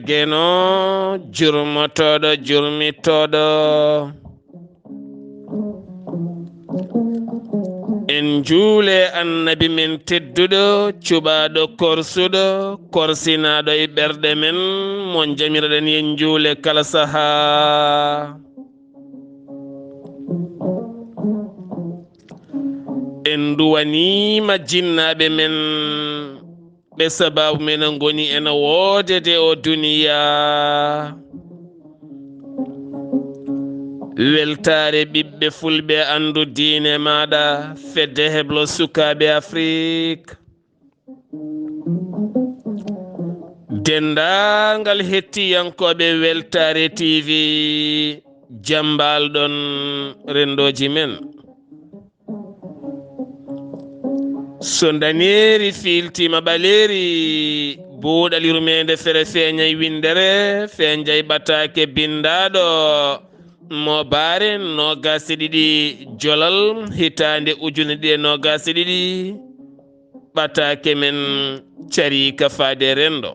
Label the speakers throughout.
Speaker 1: geno jurmotoɗo jurmitoɗo en juule annabi men tedduɗo cuɓaɗo korsuɗo korsinaɗo e ɓerɗe men mon jamirɗen yen juule kala saha. en duwanima jinnaɓe men ɓe sababu men goni ena woodede o duniya. weltare ɓiɓɓe fulɓe andu diine maɗa fedde heblo sukaɓe Afrique. dendagal hettiyankoɓe weltare TV jambalɗon rendoji men. so daneri filtima ɓaleri buuɗal yurmeende fere feeñay windere feeñjay ɓataake bindaɗo mawbaare nogase ɗiɗi jolal hitande ujune ɗiɗi nogase ɗiɗi ɓataake men cariika faade rendo.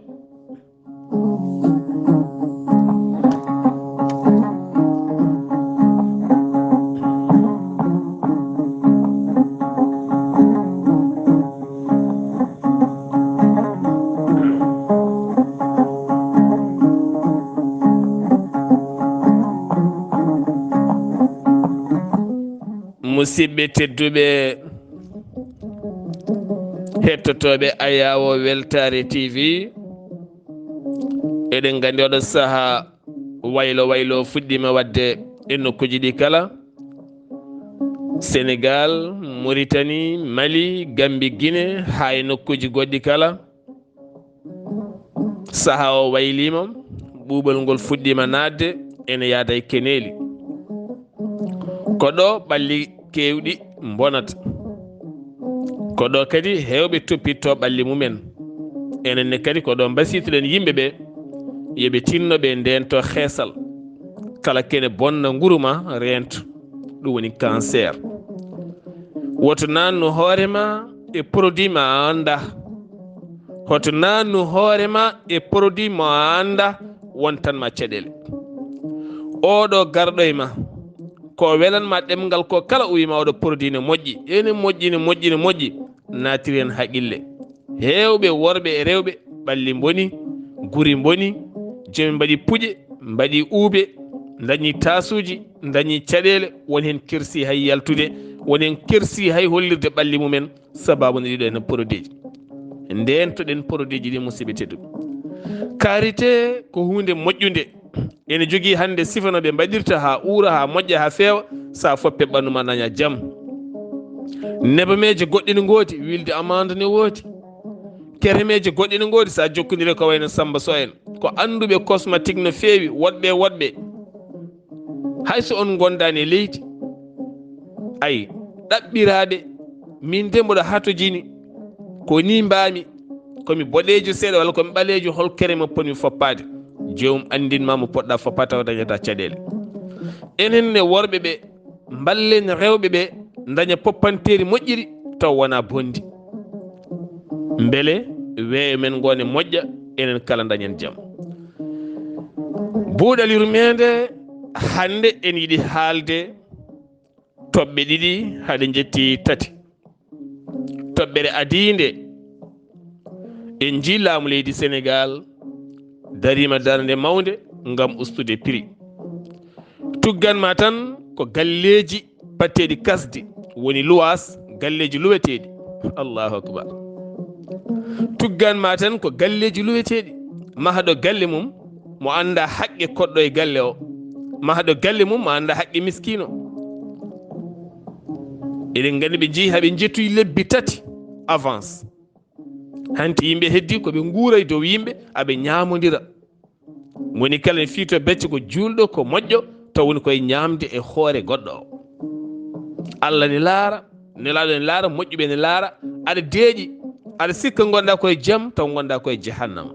Speaker 1: musidɓe tedduɓe hettotoɓe ayawo weltare TV, eɗen gandi oɗo saaha waylo fuɗɗima wadde e nokkuji ɗi kala: Sénégal, Mauritanie, Mali, Gambie, Guinée, ha e nokkuji goɗɗi kala. saaha o waylima, ɓuuɓol ngol fuɗɗima nadde ene yaada e keneli. ko ɗo ɓalli kewɗi bonata, ko ɗo kadi hewɓe toppitto ɓalli mumen. enenne kadi ko ɗo basitoɗen yimɓeɓe yoɓe tinno ɓe ndento heesal. kala kene bonna guruma rento, ɗum woni cancer. woto nannu hoorema e produit ma anda, hoto nannu hoorema e produit ma anda wontanma caɗele. oɗo garɗo e ma ko welanma ɗemgal ko kala o wima oɗo produit ne moƴƴi, ene moƴƴi natiri hen haqille. hewɓe worɓe e rewɓe ɓalli boni, guri boni, jomi mbaɗi puƴe, mbaɗi uuɓe, dañi tasuji, dañi caɗele, woni hen kirsi hay yaltude, woni hen kirsi hay hollirde ɓalli mumen sababu ne ɗiɗo hen produit ji. ndentoɗen produit ji ɗi musidɓe tedduɓe. karité ko hunde moƴƴude, ene jogui hande sifano ɓe mbaɗirta ha uura, ha moƴƴa, ha feewa, sa foppe ɓandu ma daña jaam. nebameje goɗɗe ne goodi, wilde amande ne woodi, keremeje goɗɗe ne goodi sa jokkodire ko wayno Samba Sow en, ko anduɓe cosmétique no feewi, woɗɓe hayso on gondani e leydi. ayi ɗaɓɓiraɓe min de mboɗo hatojini ko ni mbami, komi boɗejo seeɗa walla komi ɓalejo, hol kere mo ponmi foppade. jomum andinma mo poɗɗa foppade taw dañata caɗele. enenne worɓe ɓe ballen rewɓe ɓe daña poppanteri moƴƴiri taw wona bondi, beele weeyo men gone moƴƴa, enen kala dañen jaam. buuɗal yurmeende hande en yiɗi haalde toɓɓe ɗiɗi haɗe jetti tati. toɓɓere adinde en ji laamu leydi Sénégal darima darde mawde ngam ustude prix. tugganma tan ko galleji batteɗi kasdi, woni luwas, galleji luweteɗi. allahu akbar. tugganma tan ko galleji luweteɗi. mahaɗo galle mum mo anda haqqe koɗɗo e galle o, mahaɗo galle mum mo anda haqqe miskino. eɗen gandi ɓe jeeyi haɓe jettoyi lebbi tati avance. hanti yimɓe heddi koɓe guuray dow yimɓe aɓe ñamodira. woni kala ne fiito becce ko julɗo ko moƴƴo taw woni koye ñamde e hoore goɗɗo o. Allah ne laara, nelaɗo ne laara, moƴƴuɓe ne laara. aɗa deeƴi, aɗa sikka gonɗa koye jaam taw gonɗa koye jahannama.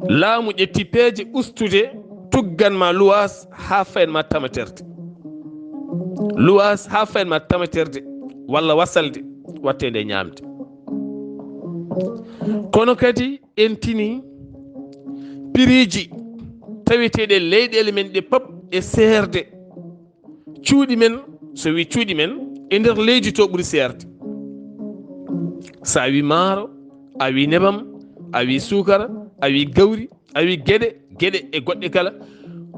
Speaker 1: laamu ƴetti peeje ustude tugganma luwas ha fayenma tamaterde. luwas ha fayenma tamaterde walla wasalde watte nde ñamde. kono kadi en tini piriji taweteɗe leyɗele men ɗe pop e seerde cuuɗi men. So wi cuuɗi men e nder leydi to ɓuri seerde. sa wi maaro, a wi nebam, a wi sukara, a wi gawri, a wi gueɗe e goɗɗe kala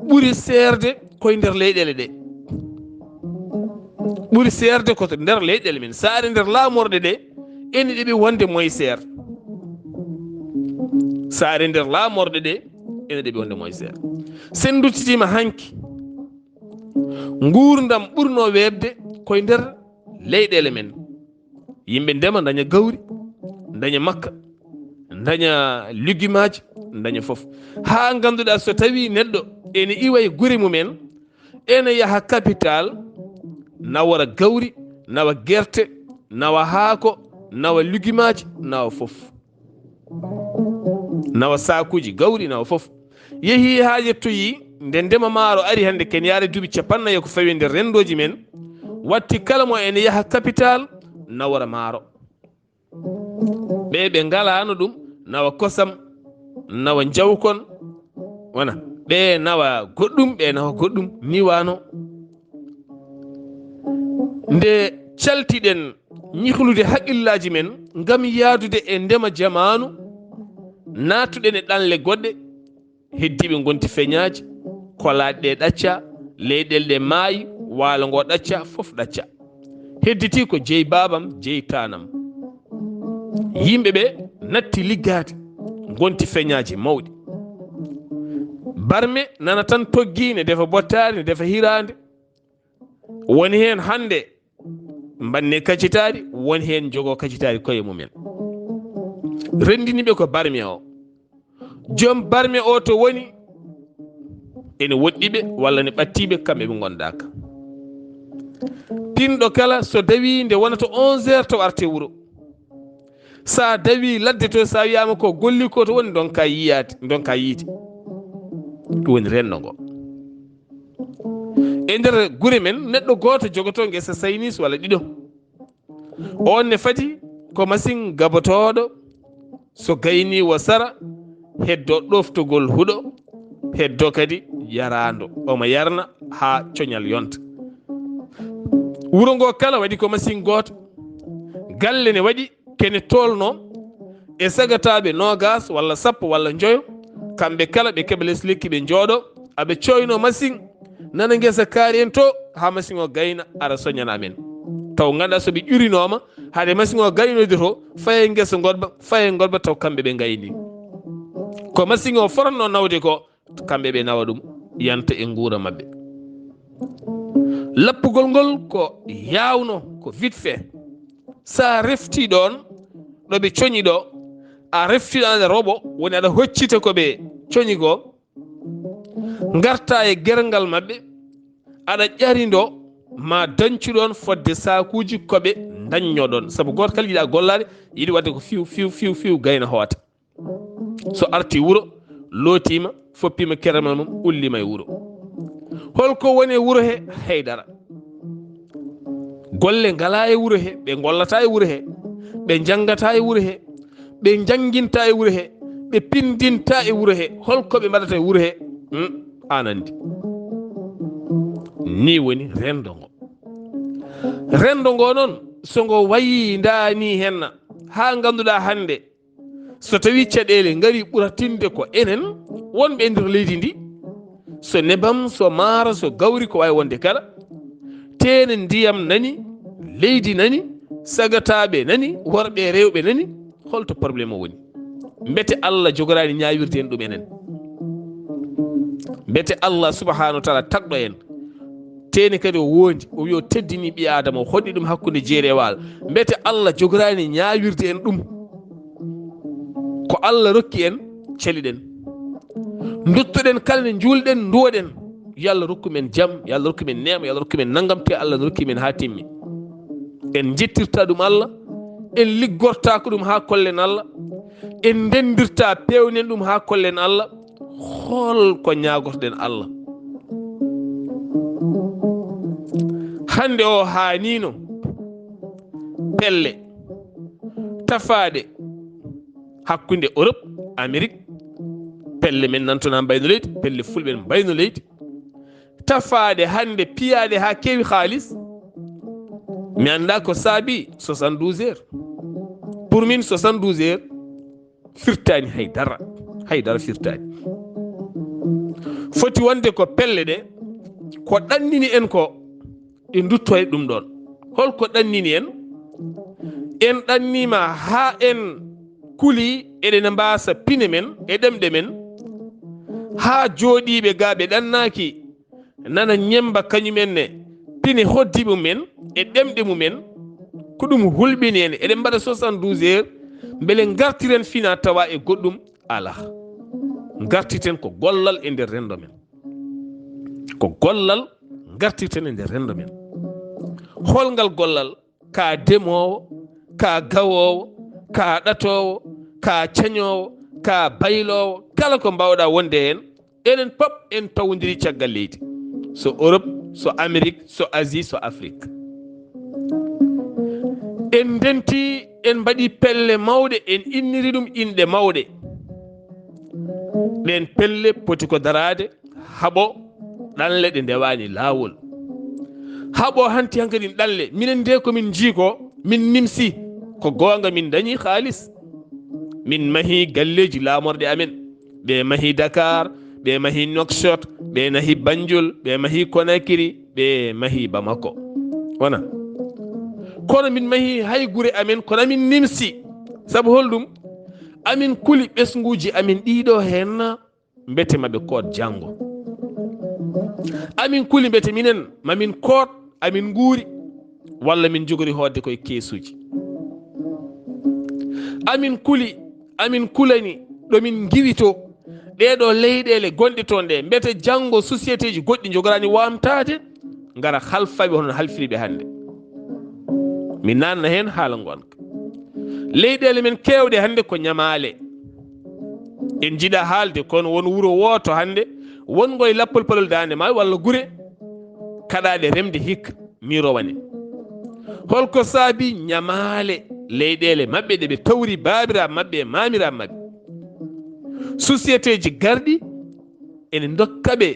Speaker 1: ɓuri seerde koye nder leyɗele ɗe. ɓuri seerde koto nder leyɗele men. sa ari nder laamorɗe ɗe ene ɗeɓi wonde moye seer. sa ari nder laamorɗe ɗe ene ɗeɓi wonde moye seer. sen duttitima hanki gurdam ɓurno webde koye nder leyɗele men. yimɓe ndema daña gawri, daña makka, daña lugguimaji, daña foof. ha ganduɗa so tawi neɗɗo ene iwa e guure mumen ene yaaha capital nawora gawri, nawa guerte, nawa haako, nawa lugguimaji, nawa foof, nawa sakuji gawri, nawa foof. yeehi ha yettoyi nde ndema maaro ari hande ken yaare duuɓi 40 ko fawi nder rendoji men, watti kala mo ene yaaha capital nawora maaro. ɓe ngalano ɗum nawa kosam, nawa jawkon, wona ɓe nawa goɗɗum, ɓe nawa goɗɗum, ni wano. nde caltiɗen ñihlude haqqillaji men ngam yaadude e ndema jamanu, natuɗen e ɗanle goɗɗe, heddiɓe gonti feñaji, kolaɗe ɗe ɗacca, leyɗele ɗe maayi, waalo ngo ɗacca, fof ɗacca. hedditi ko jeeyi babam, jeeyi tanam. yimɓeɓe natti liggade, gonti feñaji mawɗi. barme nana tan toggi ne defa bottari, ne defa hirande. woni hen hande banne kacitari, woni hen jogo kacitari koye mumen. rendiniɓe ko barme o. joom barme o to woni ene woɗɗiɓe walla ne ɓattiɓe, kamɓe ɓe gondaka. pinɗo kala so dawi nde wonata 11h to arte wuuro. sa dawi ladde to, sa wiyama ko golli ko to woni donka yiyade, donka yiide. ɗum woni renno ngo. e nder guure men neɗɗo goto jogoto guesa saynis walla ɗiɗo. on ne fadi ko machine gabotoɗo, so gayni wo sara heddo ɗoftogol huuɗo, heddo kadi yarando, omo yarna ha coñal yonta. wuuro ngo kala waɗi ko machine goto. galle ne waɗi kene tolno e sagataɓe 20 walla 10 walla joyo, kamɓe kala ɓe keɓa less lekki ɓe jooɗo, aɓe coyno machine nana guesa kaari en to ha machine o gayna ara soñana amen. taw ganduɗa soɓe ƴurinoma haade machine o gaynode to faye guesa godba taw kamɓe ɓe gayni. ko machine o fotanno nawde ko kamɓe ɓe nawa ɗum yanta e guura mabɓe. lappugol ngol ko yawno, ko vite fait. sa refti ɗon ɗoɓe coñi ɗo, a reftiɗo roɓo woni aɗa hoccita koɓe coñi ko, garta e guergal mabɓe, aɗa ƴarido ma dañcuɗon fodde sakuji koɓe daññoɗon. saabu goto kala yiiɗa gollade yiiɗi wadde ko fiw gayna hoota. so arti wuuro lootima, foppima keramal mum, ullima e wuuro. holko woni e wuuro he? haydara. golle ngala e wuuro he, ɓe gollata e wuuro he, ɓe jangata e wuuro he, ɓe janginta e wuuro he, ɓe pindinta e wuuro he. holko ɓe mbaɗata e wuuro he? an andi. ni woni rendo ngo. rendo ngo noon so ngo wayi dani henna ha ganduɗa hande so tawi caɗele ngari ɓuratinde ko enen wonɓe e nder leydi ndi, so nebam, so maaro, so gawri, ko wawi wonde kala, tene ndiyam nani, leydi nani, sagataɓe nani, worɓe rewɓe nani, holto probléme o woni? mbete Allah jogorani ñawirde en ɗum enen? mbete Allah subhanahu wa taala tagɗo en? tene kadi o wondi o wi o teddini ɓi adama, o hoɗɗi ɗum hakkude jeeri e waalo. mbete Allah jogorani ñawirde en ɗum? ko Allah rokki en caliɗen, duttoɗen kala ne julɗen duwoɗen, yo Allah rokku men jaam, yo Allah rokku men neema, yo Allah rokku men naggam, te Allah rokki men ha timmi. en jettirta ɗum Allah, en liggorta ko ɗum ha kollen Allah, en dendirta pewnen ɗum ha kollen Allah. hol ko ñagotoɗen Allah? hande o hanino pelle tafaɗe hakkude Europe Amérique pelle men nantona mbayno leydi pelle fulɓe en mbayno leydi tafaade hande piyaade ha kewi haalis mi anda ko saabi 72 heures pour min 72 heures firtani haydara firtani foti wonde ko pelle ɗe ko ɗannini en ko e dutto e ɗum ɗon holko ɗannini en ɗannima ha en kuli eɗen mbasa pine men e ɗemɗe men ha jooɗiɓe ga ɓe ɗannaki nana ñemba kañumen ne pine hoddi mumen e ɗemɗe mumen ko ɗum hulɓini en eɗen mbaɗa 72 heures beele gartiren fina tawa e goɗɗum ala gartirten ko gollal e nder rendo men ko gollal gartirten e nder rendo men holngal gollal ka demowo ka gawowo ka ɗatowo ka cañowo ka baylowo kala ko mbawɗa wonde hen enen pop en tawodiri caggal leydi so Europe so Amérique so Asie so Afrique en denti en mbaɗi pelle mawɗe en inniri ɗum inɗe mawɗe ɗen pelle poti ko darade haɓo ɗanle ɗe ndewani laawol haɓo hanti hankadi ɗanle minen nde komin jiiko min nimsi ko gonga min dañi haalis min mahi galleji lamorɗe amen ɓe mahi Dakar ɓe mahi Nouakchott ɓe mahi Banjul ɓe mahi Conakry ɓe mahi Bamako wona kono min mahi hay gure amen kono amin nimsi saabu holɗum amin kuli ɓesguji amin ɗiɗo hen mbete maɓe koot janggo amin kuli mbete minen mamin koot amin guuri walla min jogori hodde koye keesuji amin kulani ɗomin giwito ɗeɗo leyɗele gonɗe toon ɗe mbete janggo société ji goɗɗi jogorani wamtade gara halfaɓe hono halfiriɓe hande mi nanna hen haala gonka leyɗele men kewɗe hande ko ñamale en jiiɗa haalde kono won wuuro woto hande wongo e lappol palol dande ma walla gure kaɗaɗe remde hikka mirowane holko saabi ñamale leyɗele mabɓe ɗe ɓe tawri babiraɓe mabɓe e mamiraɓe mabɓe société ji garɗi ene dokkaɓe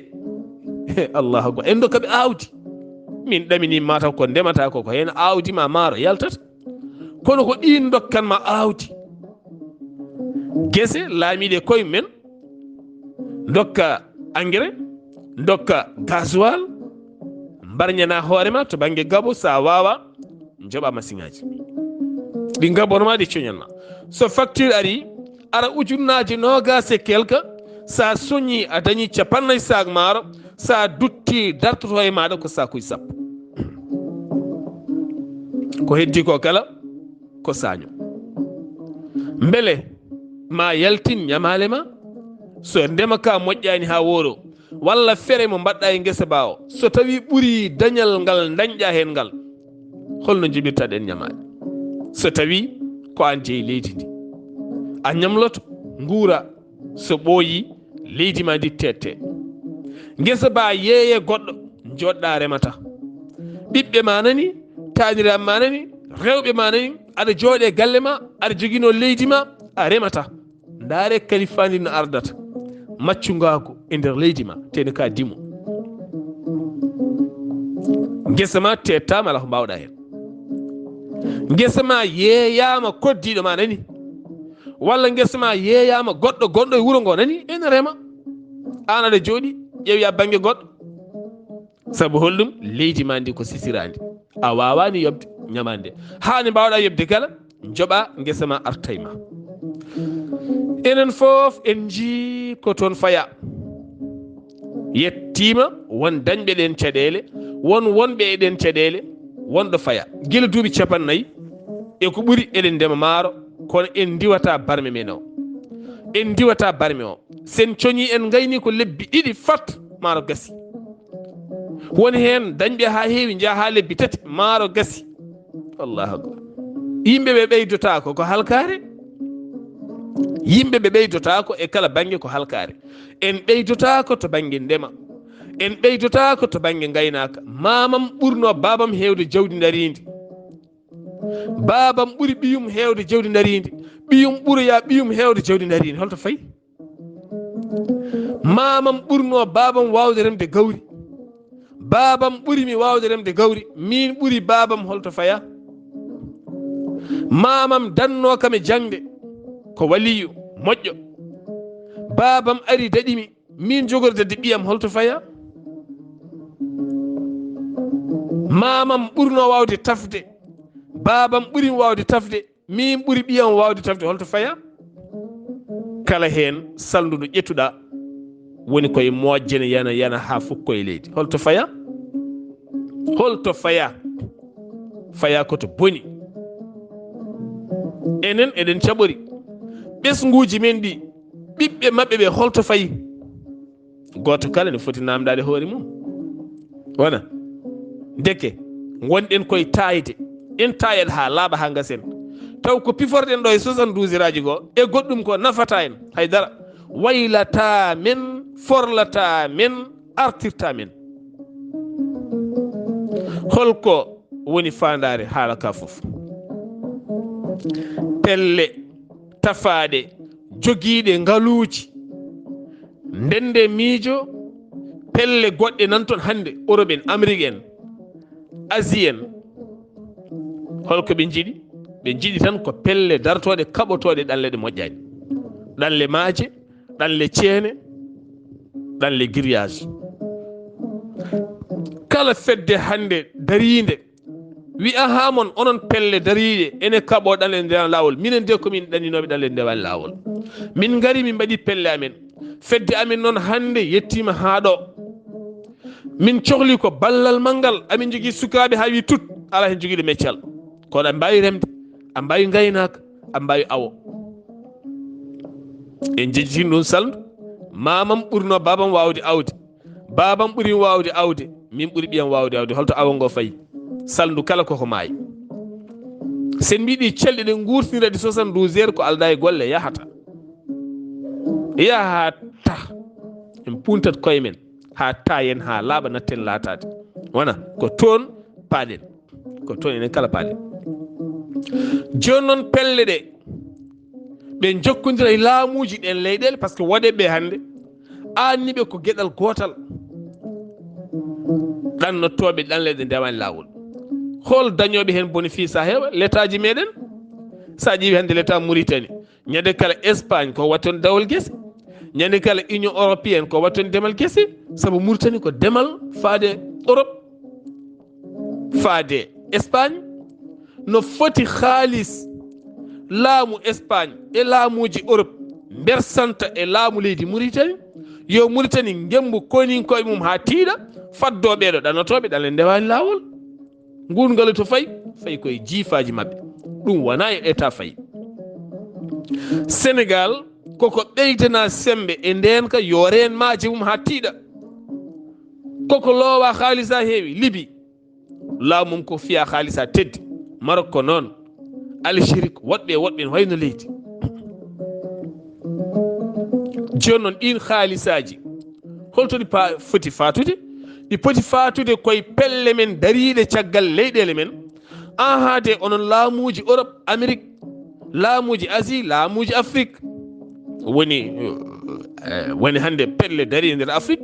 Speaker 1: allahu akbar en dokkaɓe awdi min ɗamini mataw ko ndemata ko hen awdi ma maaro yaltata kono ko ɗin dokkanma awdi guese laamiɗe koye men dokka engrais dokka gasoil mbarñana hoorema to banggue gabo sa wawa joɓa machine aji ɗi gabonoma ɗi coñanma so facture ari ara ujunnaji nogas e quelque sa soñi a dañi capannayyi sac maaro sa dutti dartoto e maɗa ko sakuji sappo ko heddi ko kala ko saño beele ma yaltin ñamale ma so ndema ka moƴƴani ha wooro walla fere mo mbaɗɗa e guesa ba o so tawi ɓuuri dañal ngal dañƴa hen ngal holno jibirtaɗen ñamade so tawi ko an jeeyi leydi ndi a ñamloto nguura so ɓooyi leydi ma ndi tette guesa ba yeeye goɗɗo joɗɗa remata ɓiɓɓe ma nani taaniraɓe ma nani rewɓe ma nani aɗa jooɗe galle ma aɗa joguino leydi ma a remata ndaare kalifandi no ardata maccungako e nder leydi ma tene ka dimo guesa ma tettama ala ko mbawɗa hen guesa ma yeeyama koddiɗo ma nani walla guesa ma yeeyama goɗɗo e wuuro ngo nani ene rema an aɗa jooɗi ƴeewi banggue goɗɗo saabu holɗum leydi ma ndi ko sisirandi a wawani yobde ñamande hani mbawɗa yobde kala joɓa guesa ma artay ma enen foof en jii ko toon faya yettima won dañɓe ɗen caɗele won wonɓe eɗen caɗele wonɗo faya guila duuɓi 40 e ko ɓuuri eɗen ndema maaro kono en diwata barme men o en diwata barme o sen coñi en gayni ko lebbi ɗiɗi fat maaro gasi woni hen dañɓe ha heewi jaa ha lebbi 3 maaro gasi allahu akbar yimɓeɓe ɓeydotako ko halkare yimɓeɓe ɓeydotako e kala banggue ko halkare en ɓeydotako to banggue ndema en ɓeydotako to banggue gaynaka mamam ɓurno babam hewde jawdi darindi babam ɓuuri ɓiyum hewde jawdi darindi ɓiyum ɓuroya ɓiyum heewde jawdi ndarini holto fayi mamam ɓurno babam wawde remde gawri babam ɓurimi wawde remde gawri min ɓuri babam holto faya mamam danno kam e jangde ko waliyu moƴƴo babam ari daɗimi min jogordede ɓiyam holto faya mamam ɓurno wawde tafde babam ɓurimi wawde tafde min ɓuri ɓiyam wawde tafde holto faya kala hen saldu ndu ƴettuɗa woni koye mojjene yana ha fukko e leydi holto faya faya koto boni enen eɗen caɓori ɓesguji men ɗi ɓiɓɓe mabɓe ɓe holto fayi goto kala ne foti namdade hoore mum wona deke gonɗen koye tayde en tayat ha laaɓa ha gasen taw ko piforɗen ɗo e 72 raji go e goɗɗum ko nafata en haydara waylata men forlata men artirta men holko woni fandare haala ka fof pelle tafaɗe jogiiɗe ngaluuji ndende miijo pelle goɗɗe nan toon hannde Europe en Amérique en Asie en holko ɓe jiɗi tan ko pelle dartoɗe kaɓotoɗe ɗanle ɗe moƴƴani ɗanle maaje ɗanle ceene ɗanle grillage kala fedde hannde darinde wi'a ha mon onon pelle dariɗe ene kaɓo ɗanle ndewan lawol minen de komin ɗanninoɓe ɗanle ndewan lawol min gari min mbaɗi pelle amen fedde amen noon hannde yettima ha ɗo min cohli ko ballal manngal amin jogui sukaɓe ha wi tut ala hen joguiɗo meccal kono aɓe mbawi remde aɓe mbawi gaynaka aɓe mbawi awo en jejjitino ɗum saldu mamam ɓurno babam wawde awde babam ɓuuri wawde awde min ɓuuri ɓiyam wawde awde holto awo ngo fayi saldu kala koko maayi sen mbiɗi celɗe ɗe gurtinira ɗi 72 heures ko alda e golle yahata en puntat koye men ha tayen ha laaɓa natten laatade wona ko toon paaɗen ko toon enen kala paaɗen joni noon pelle ɗe ɓe jokkodira e laamuji ɗen leyɗele par ce que waɗeɓe hannde anniɓe ko gueɗal gotal ɗannottoɓe ɗanleɗe ndewani lawol hol dañoɓe hen bénéfice ha heewa l'état ji meɗen sa ƴeewi hannde l'état Mauritanie ñande kala Espagne ko watton dawol guese ñande kala Union européenne ko watton demal guese saabu Mauritanie ko demal faade Europe faade Espagne no foti haalis laamu Espagne e laamuji Europe bersanta e laamu leydi Mauritanie yo Mauritanie gembu koninkoye mum ha tiiɗa faddoɓeɗo ɗanotoɓe ɗanle ndewani lawol ngurngalu to fayi koye jiifaji mabɓe ɗum wona e état fayi Sénégal koko ɓeydana sembe e ndenka yo reen maaje mum ha tiiɗa koko loowa haalis ha heewi Libye laamu mum ko fiya haalis ha teddi Maroc ko noon Algérie ko woɗɓe ne wayno leydi joni noon ɗin haalisaji holtoni foti fatude ɗi poti fatude koye pelle men dariɗe caggal leyɗele men an haade onon laamuji Europe Amérique laamuji Asie laamuji Afrique woni hannde pelle dariɗe nder Afrique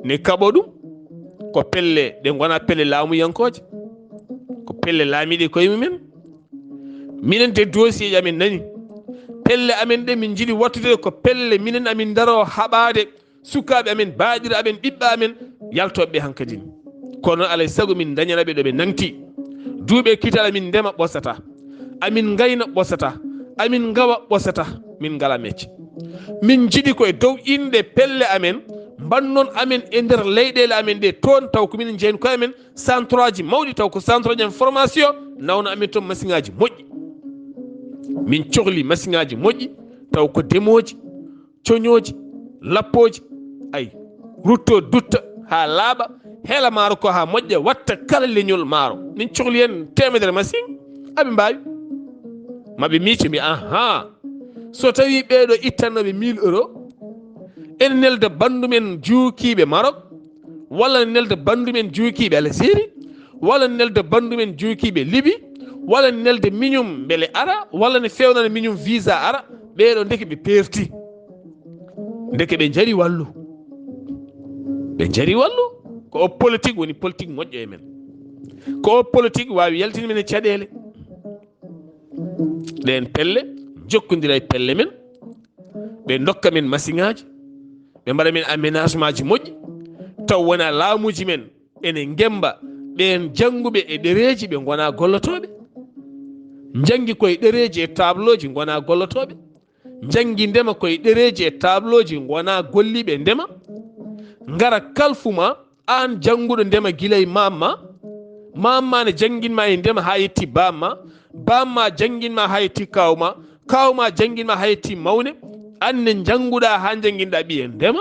Speaker 1: ne kaɓo ɗum ko pelle ɗe gona pelle laamuyankoje ko pelle laamiɗe koye mumen minen de dossier ji amen nani pelle amen ɗe min jiiɗi wattude ko pelle minen amin daro haɓade sukaɓe amen baaɗira amen ɓiɓɓe amen yaltoɓeɓe hankkadine kono alay saago min dañanaɓe ɗo ɓe nanti duuɓe kital amin ndema ɓosata amin gayna ɓosata amin gawa ɓosata min ngala mecce min jiiɗi koye dow inde pelle amen bannon amen e nder leyɗele amen ɗe toon taw ko minen jeeyni koye amen centre aji mawɗi taw ko centre aji en formation nawno amen toon machine aji moƴƴi min cohli machine aji moƴƴi taw ko demoji coñoji lappoji ay rutto dutta ha laaɓa heela maaro ko ha moƴƴa watta kala leñol maaro min cohli hen temedere machine aɓe mbawi maɓe miice mbi aha so tawi ɓeɗo ittannoɓe 1000 euros ene nelda bandumen juukiɓe Maroc walla ne nelda bandumen juukiɓe Algérie walla ne nelda bandumen juukiɓe Libye walla nelde miñum beele ara walla ne fewnana miñum visa ara ɓeeɗo ndeke ɓe perti ndeke ɓe jari wallu ko o politique woni politique moƴƴo e men ko o politique wawi yaltini men e caɗele ɗen pelle jokkodira e pelle men ɓe dokka men machine aji ɓe mbaɗa men aménagement ji moƴƴi taw wona laamuji men ene gemba ɓen jannguɓe e ɗereji ɓe gona gollotoɓe janggi koye ɗereji e tableau ji gona gollotoɓe janggi ndema koye ɗereji e tableau ji gona golliɓe ndema ngara kalfuma an jannguɗo ndema guilay mamma ne jangguinma e ndema ha yetti bamma jangguinma ha yetti kawma jangguinma ha yetti mawne anne jannguɗa ha jangguinɗa ɓiye ndema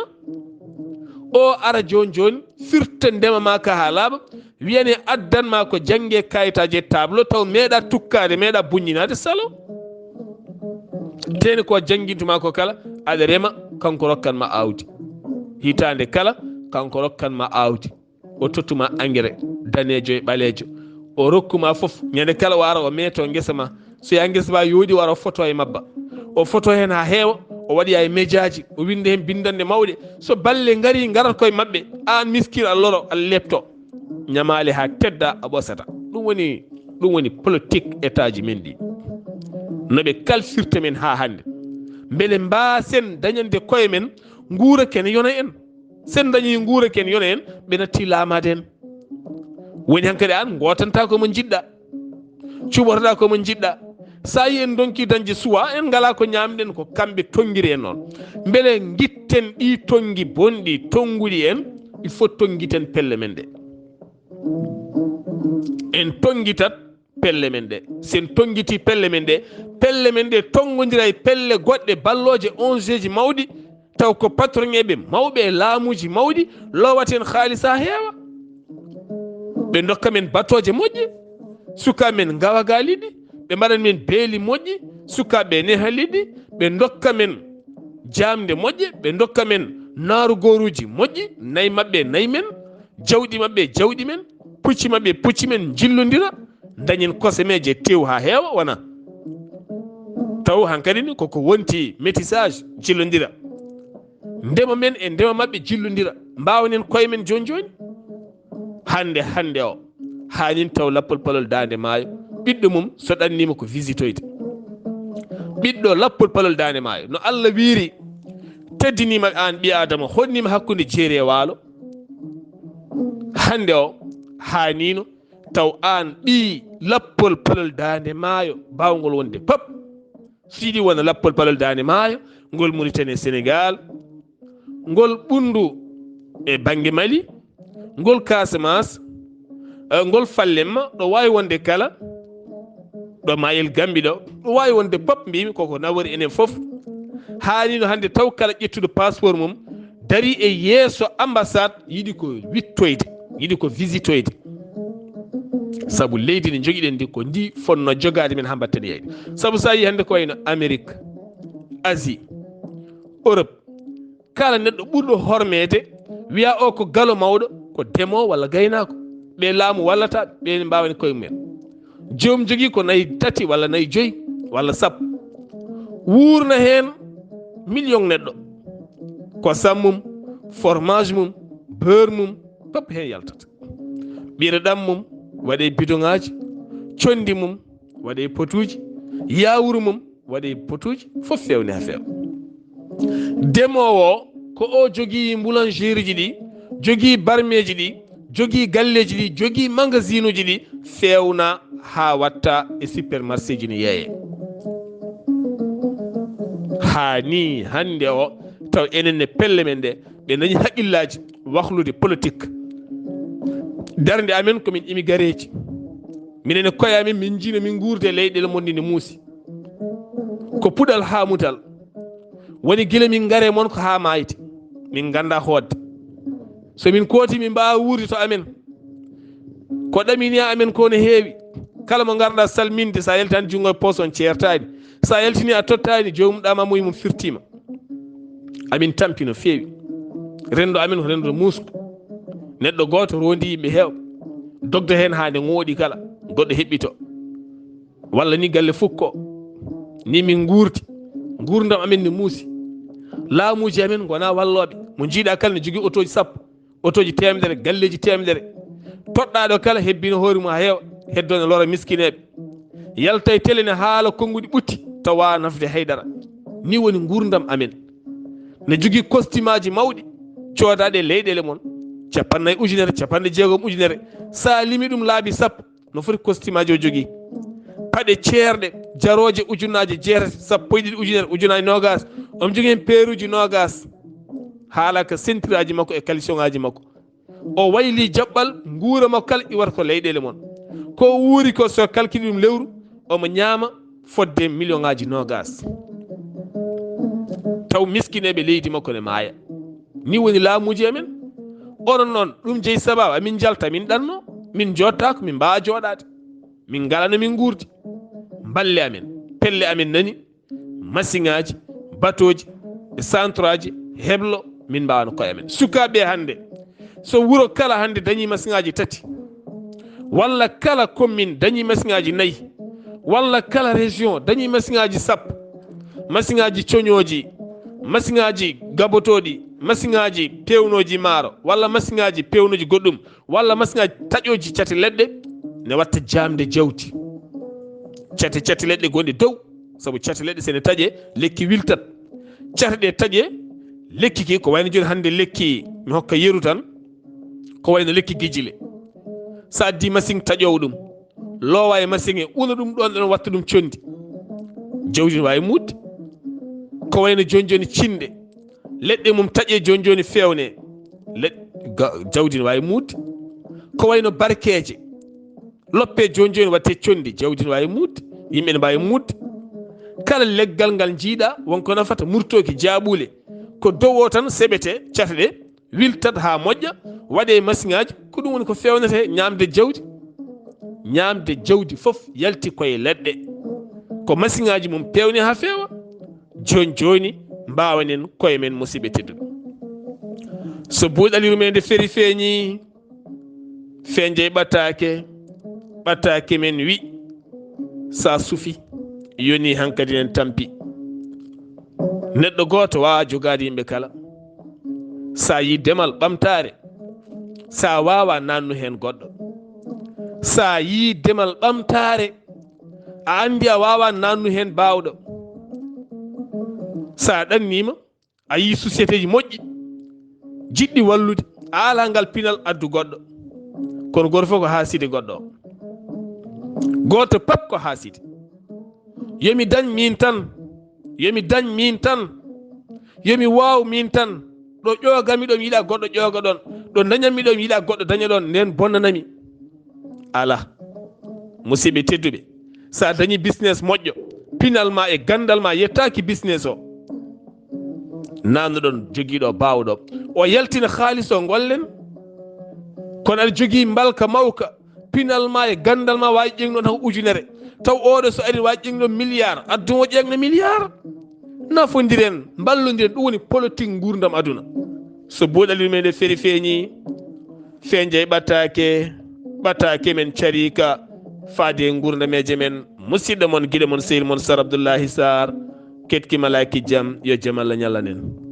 Speaker 1: o ara joni firta ndema ma ka ha laaɓa wiyane addanma ko janggue kayitaji e tableau taw meeɗa tukkade meeɗa buññinade salo teni ko jangguintuma ko kala aɗa rema kanko rokkanma awdi hitande kala kanko rokkanma awdi o tottuma engrais danejo e ɓalejo o rokkuma foof ñande kala o ara o meeto guesa ma so ya guesa ma yooɗi wara o photo e mabba o photo hen ha heewa o waɗi e médiaji o winde hen bindande mawɗe so balle ngari garat koye mabɓe an miskine a loro a lepto ñamale ha tedda a ɓosata ɗum woni politique état ji men ɗi noɓe kalfirta men ha hande beele mbasen dañande koye men guura ken yona en sen dañi guura ken yona en ɓe natti laamade en woni hankkadi an gotanta komo jiɗɗa cuɓotoɗa komo jiɗɗa sa yi en donki dañde suwa en ngala ko ñamɗen ko kamɓe tonguiri en noon beele guitten ɗi tongi bonɗi tonguɗi en il faut tonguiten pelle men ɗe en tonguitat pelle men ɗe sen tonguiti pelle men ɗe tongodira e pelle goɗɗe balloje ONG ji mawɗi taw ko patron eɓe mawɓe e laamuji mawɗi lowaten haalisa heewa ɓe dokka men batoje moƴƴe suka men gawaga liɗɗi ɓe mbaɗan men beeli moƴƴi sukaɓe neha liɗɗi ɓe dokka men jamde moƴƴe ɓe dokka men naarugoruji moƴƴi nayi mabɓe nayi men jawɗi mabɓe jawɗi men pucci mabɓe pucci men jillodira dañen kosemeje tew ha heewa wona taw hankkadi ni koko wonti métissage jillodira ndema men e ndema mabɓe jillodira mbawnen koye men joni hande o hanin taw lappol palol dande maayo ɓiɗɗo mum so ɗannima ko visitoyde ɓiɗɗo lappol palol dande maayo no Allah wiiri teddinima an ɓi adama honnima hakkude jeeri e waalo hande o hanino taw an ɓi lappol palol dande maayo bawgol wonde pop siɗi wona lappol palol dande maayo ngol Mauritanie Sénégal ngol ɓundu e banggue Mali ngol Casamance ngol fallemma ɗo wawi wonde kala ɗo mayel Gambi ɗo wawi wonde pop mbimi koko nawori enen foof hanino hande taw kala ƴettuɗo passeport mum dari e yeeso ambassade yiɗi ko wittoyde yiɗi ko visitoyde saabu leydi ndi joguiɗen ndi ko ndi fonno jogade men ha mbatten yeyde saabu sa yi hande ko wayno Amérique Asie Europe kala neɗɗo ɓurɗo hormede wiya o ko galo mawɗo ko demowo walla gaynako ɓe laamu wallata ɓe mbawani koye mumen joom jogui ko nayi tati walla nayi joyyi walla sappo wurna hen million neɗɗo ko sammum fromage mum beurre mum pop hen yaltata ɓireɗam mum waɗe bidon ngaji condi mum waɗe potuji yawuru mum waɗe potuji fof fewne ha fewa demowo ko o jogui boulangerie ji ɗi jogui barmeji ɗi jogui galleji ɗi jogui magasin uji ɗi fewna ha watta e supermarché ji ne yeeye hani hande o taw enen e pelle men ɗe ɓe dañi haqqillaji wahlude politique darde amen komin immigareji minen e koye amen min jiino min guurde leyɗele mon ne muusi ko puɗal ha mutal woni guila min gaare moon ko ha mayte min ganda hoodde so min kooti min mbawa wuurde to amen ko ɗamini amen ko no heewi kala mo garɗa salminde sa yaltani junggo e poos on ceertani sa yaltini a tottani jomum ɗama mum firtima amin tampi no feewi rendo amen ko rendo musku neɗɗo goto rondi yimɓe heew dogda hen hande gooɗi kala goɗɗo heɓɓito walla ni galle fukko ni min guurti gurdam amen ne muusi laamuji amen gona walloɓe mo jiiɗa kala ne jogui otoji sappo otoji temedere galleji temedere toɗɗaɗo kala hebbino hoore mum ha heewa heddone lora miskineɓe yalta e télé ne haala konguɗi ɓutti tawa nafde haydara ni woni gurdam amen ne jogui costume aji mawɗi coodaɗe leyɗele moon 50 ujunere 60 ujunere sa limi ɗum laabi sappo no foti costume aji o jogui paɗe ceerɗe jaroje ujunaje jeetati sappo e ɗiɗi ujunere ujunaje nogas omo jogui hen peeruji nogas haala ko sentiraji makko e caleçon aji makko o wayli jaɓɓal guura makko kala iwata ko leyɗele moon ko wuuri ko so calcule ɗum lewru omo ñaama fodde million ngaji nogas taw miskineɓe leydi makko ne maaya ni woni laamuji amen onon noon ɗum jeeyi sababu amin jalta min ɗanno min jottako min mbawa joɗade min ngalano min guurdi balle amen pelle amen nani machine aji batoji e centre aji heblo min mbawano koye amen sukaɓe hande so wuuro kala hande dañi machine aji tati walla kala commune dañi machine aji 4 walla kala région dañi machine aji sappo machine aji coñoji machine aji gabotoɗi machine aji pewnoji maaro walla machine aji pewnoji goɗɗum walla machine aji taƴoji cate leɗɗe ne watta jamde jawdi cate leɗɗe gonɗe dow saabu cate leɗɗe sene taƴe lekki wiltat cate ɗe taƴe lekki ki ko wayno joni hande lekki mi hokka yeru tan ko wayno lekki guijile sa addi machine taƴowo ɗum lowa e machine e una ɗum ɗon ɗon watta ɗum condi jawdi ne wawi mudde ko wayno joni joni cinde leɗɗe mum taƴe joni joni fewne jawdi ne wawi mudde ko wayno barkeje loppe joni joni watte condi jawdi ne wawi mudde yimɓe ne mbawi mudde kala leggal ngal jiiɗa wonko nafata murtoki jaaɓule ko dow o tan seɓete cate ɗe wiltat ha moƴƴa waɗe machine aji ko ɗum woni ko fewnete ñamde jawdi foof yalti koye leɗɗe ko machine aji mum pewne ha feewa joni joni mbawanen koye men musidɓe tedduɗo so buuɗal yurmeende feri feeñi feeñje ɓataake men wi sa suufi yoni hankkadi nen tampi neɗɗo goto wawa jogade yimɓe kala sa yi demal ɓamtare sa wawa nannu hen goɗɗo sa yi demal ɓamtare a andi a wawa nannu hen bawɗo sa ɗannima a yi société ji moƴƴi jiɗɗi wallude a ala ngal pinal addu goɗɗo kono goto fof ko haaside goɗɗo o goto pat ko haaside yomi dañ min tan yomi waw min tan ɗo ƴoogami ɗo mi yiiɗa goɗɗo ƴooga ɗon ɗo dañanmi ɗo mi yiiɗa goɗɗo daña ɗon nden bonnanami ala musidɓe tedduɓe sa dañi business moƴƴo pinal ma e gandal ma yettaki business o nannuɗon joguiɗo bawɗo o yaltina haaliss o gollen kono aɗa jogui mbalka mawka pinal ma e gandal ma wawi ƴegno tan ujunere taw oɗo so ari wawi ƴegno milliard addumo ƴegno milliard nafodiren ballodiren ɗum woni politique gurdam aduna so buuɗal yurmeende feri feeñi feeñje ɓataake men cariika faade gurdameje men musidɗo moon guiɗo moon sehil moon Sar Abdullaahi Saar ketki malaki jaam yo jaam Allah ñalla nen